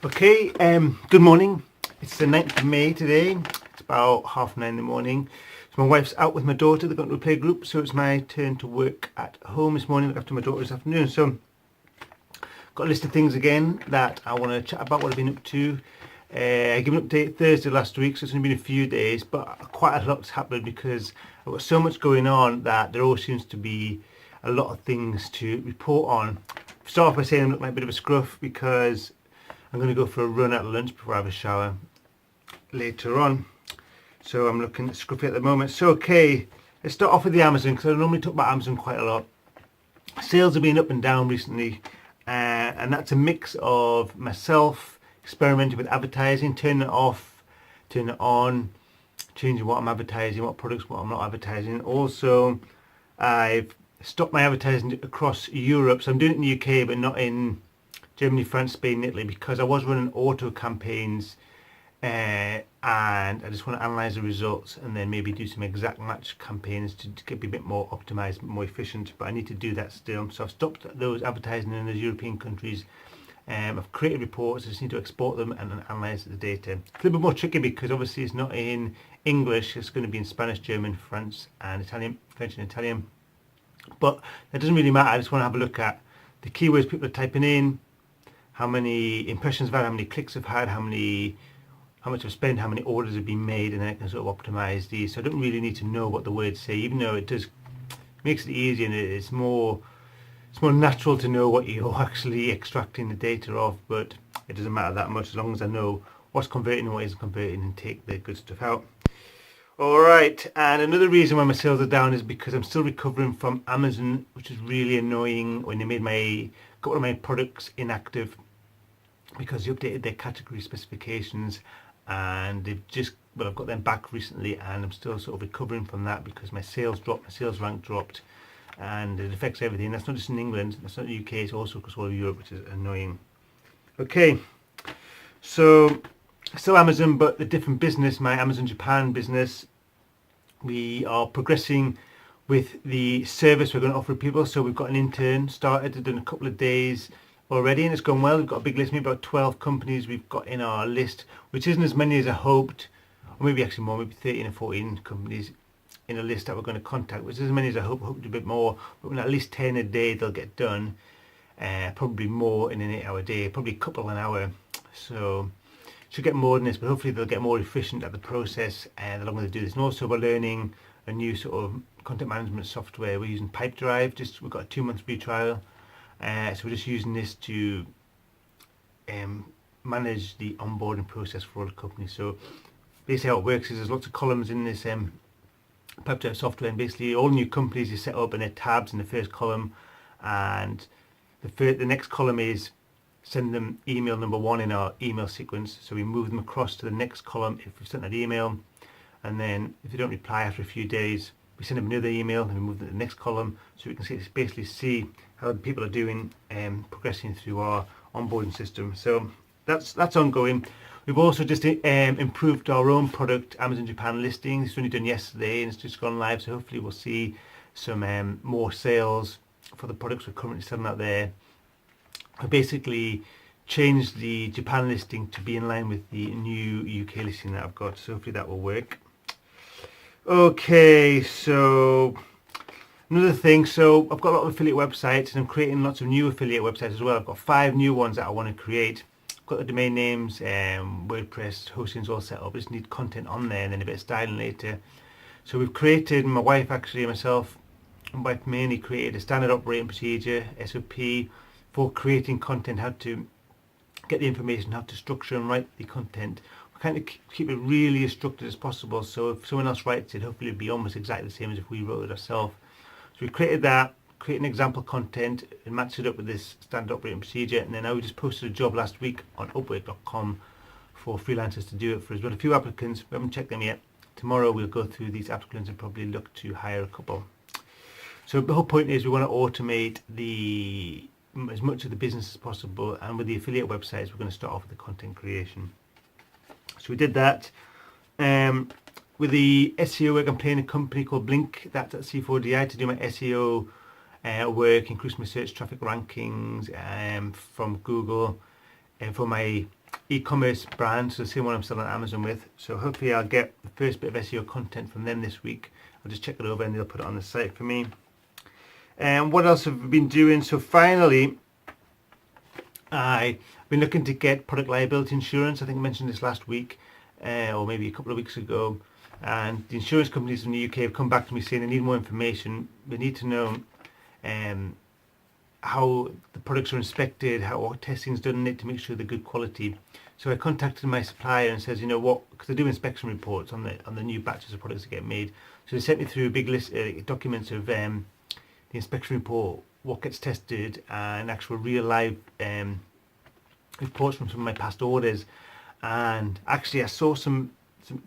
Okay, good morning. It's the 9th of May today. It's about 9:30 in the morning. So my wife's out with my daughter. They're going to a play group, so it's my turn to work at home this morning, look after my daughter this afternoon. So got a list of things again that I want to chat about, what I've been up to. I gave an update Thursday last week, so it's only been a few days, but quite a lot's happened because I've got so much going on that there always seems to be a lot of things to report on. Start off by saying I look like a bit of a scruff because I'm going to go for a run at lunch before I have a shower later on. So I'm looking scruffy at the moment. So okay, let's start off with the Amazon because I normally talk about Amazon quite a lot. Sales have been up and down recently, and that's a mix of myself experimenting with advertising, turning it off, turning it on, changing what I'm advertising, what products, what I'm not advertising. Also, I've stopped my advertising across Europe, so I'm doing it in the UK but not in Germany, France, Spain, Italy, because I was running auto campaigns and I just want to analyse the results and then maybe do some exact match campaigns to be a bit more optimised, more efficient, but I need to do that still. So I've stopped those advertising in those European countries. I've created reports, I just need to export them and then analyse the data. It's a little bit more tricky because obviously it's not in English, it's going to be in Spanish, German, French and Italian, French and Italian. But that doesn't really matter, I just want to have a look at the keywords people are typing in, how many impressions I've had, how many clicks I've had, how much I've spent, how many orders have been made, and then I can sort of optimize these. So I don't really need to know what the words say, even though it does makes it easy and it's more natural to know what you're actually extracting the data of, but it doesn't matter that much as long as I know what's converting and what isn't converting and take the good stuff out. Alright, and another reason why my sales are down is because I'm still recovering from Amazon, which is really annoying when they made a couple of my products inactive because they updated their category specifications and I've got them back recently and I'm still sort of recovering from that because my sales dropped, my sales rank dropped, and it affects everything. That's not just in England, that's not the UK, it's also across all of Europe, which is annoying. Okay, so still Amazon, but a different business, my Amazon Japan business. We are progressing with the service we're going to offer people. So we've got an intern started, done a couple of days already, and it's gone well. We've got a big list, maybe about 12 companies we've got in our list, which isn't as many as I hoped, or maybe actually more, maybe 13 or 14 companies in a list that we're going to contact, which is as many as I hoped a bit more, but with at least 10 a day they'll get done, probably more in an 8-hour day, probably a couple an hour. So should get more than this, but hopefully they'll get more efficient at the process and the longer they do this. And also we're learning a new sort of content management software. We're using Pipedrive, we've got a 2-month free trial, so we're just using this to manage the onboarding process for all the companies. So basically how it works is there's lots of columns in this Pipedrive software, and basically all new companies you set up and they're tabs in the first column, and the next column is send them email number 1 in our email sequence. So we move them across to the next column if we've sent that email, and then if they don't reply after a few days, we send them another email and we move them to the next column, so we can basically see how people are doing progressing through our onboarding system. So that's ongoing. We've also just improved our own product Amazon Japan listing. It's only done yesterday and it's just gone live, so hopefully we'll see some more sales for the products we're currently selling out there. I basically changed the Japan listing to be in line with the new UK listing that I've got, so hopefully that will work. Okay, so another thing, so I've got a lot of affiliate websites and I'm creating lots of new affiliate websites as well. I've got 5 new ones that I want to create. I've got the domain names, WordPress, hosting's all set up. I just need content on there and then a bit of styling later. So we've created, my wife actually, myself, my wife mainly created a standard operating procedure, SOP, for creating content, how to get the information, how to structure and write the content. We kind of keep it really as structured as possible, so if someone else writes it, hopefully it'll be almost exactly the same as if we wrote it ourselves. So we created that, create an example content and match it up with this standard operating procedure, and then I just posted a job last week on upwork.com for freelancers to do it for us. We've got a few applicants, we haven't checked them yet. Tomorrow we'll go through these applicants and probably look to hire a couple. So the whole point is we want to automate as much of the business as possible, and with the affiliate websites we're going to start off with the content creation. So we did that. With the SEO work, I'm paying a company called Blink, that's at C4DI, to do my SEO work, increase my search traffic rankings from Google, and for my e-commerce brand, so the same one I'm selling on Amazon with. So hopefully I'll get the first bit of SEO content from them this week. I'll just check it over and they'll put it on the site for me. And what else have we been doing? So finally, I've been looking to get product liability insurance. I think I mentioned this last week, or maybe a couple of weeks ago. And the insurance companies in the UK have come back to me saying they need more information. They need to know how the products are inspected, what testing is done in it to make sure they're good quality. So I contacted my supplier and says, you know what, because I do inspection reports on the new batches of products that get made. So they sent me through a big list documents of the inspection report, what gets tested, and actual real live reports from some of my past orders. And actually I saw some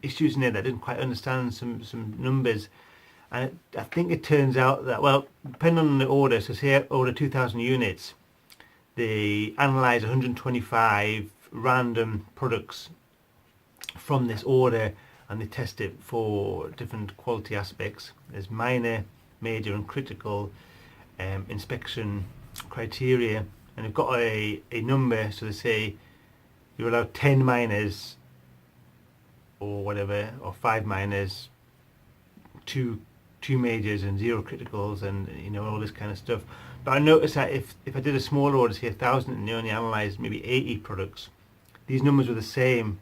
issues in there that I didn't quite understand, some numbers. And I think it turns out that, well, depending on the order, so say I order 2,000 units, they analyse 125 random products from this order and they test it for different quality aspects. There's minor, major and critical inspection criteria, and they've got a number, so they say you're allowed 10 minors or whatever, or 5 minors, 2 majors and 0 criticals, and you know, all this kind of stuff. But I noticed that if I did a smaller order, say 1,000, and they only analysed maybe 80 products, these numbers were the same,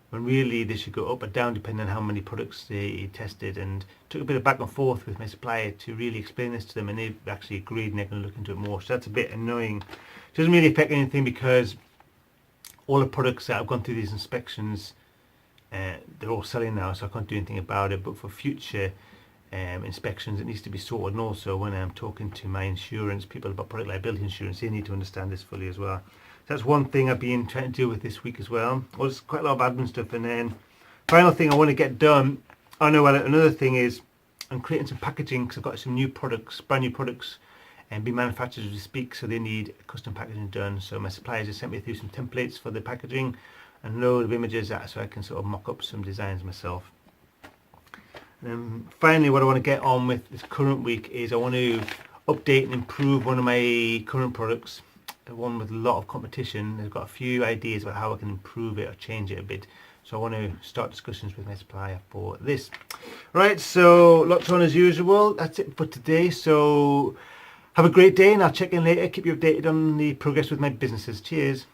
when really they should go up or down depending on how many products they tested. And took a bit of back and forth with my supplier to really explain this to them, and they've actually agreed and they're going to look into it more. So that's a bit annoying. It doesn't really affect anything because all the products that have gone through these inspections, they're all selling now, so I can't do anything about it. But for future inspections, it needs to be sorted. And also when I'm talking to my insurance people about product liability insurance, they need to understand this fully as well. So that's one thing I've been trying to deal with this week as well. Well, there's quite a lot of admin stuff. And then final thing I want to get done, another thing is I'm creating some packaging, because I've got some new products, brand new products, and being manufactured as we speak, so they need custom packaging done. So my suppliers have sent me through some templates for the packaging and a load of images so I can sort of mock up some designs myself. And finally, what I want to get on with this current week is I want to update and improve one of my current products, the one with a lot of competition. I've got a few ideas about how I can improve it or change it a bit. So I want to start discussions with my supplier for this. Right, so lots on as usual. That's it for today. So have a great day, and I'll check in later, keep you updated on the progress with my businesses. Cheers.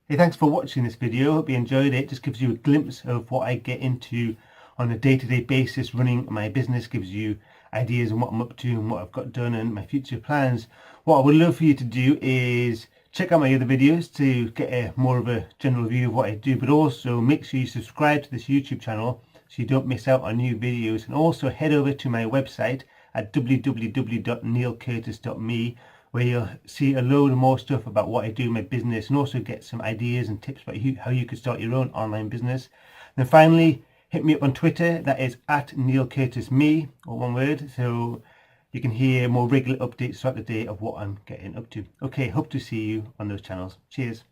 Hey, thanks for watching this video. Hope you enjoyed it. It just gives you a glimpse of what I get into on a day-to-day basis running my business, gives you ideas on what I'm up to and what I've got done and my future plans. What I would love for you to do is check out my other videos to get more of a general view of what I do, but also make sure you subscribe to this YouTube channel so you don't miss out on new videos. And also head over to my website at www.neilcurtis.me, where you'll see a load of more stuff about what I do in my business, and also get some ideas and tips about how you could start your own online business. And then finally, hit me up on Twitter, that is at NeilCurtisMe, or one word, so you can hear more regular updates throughout the day of what I'm getting up to. Okay, hope to see you on those channels. Cheers.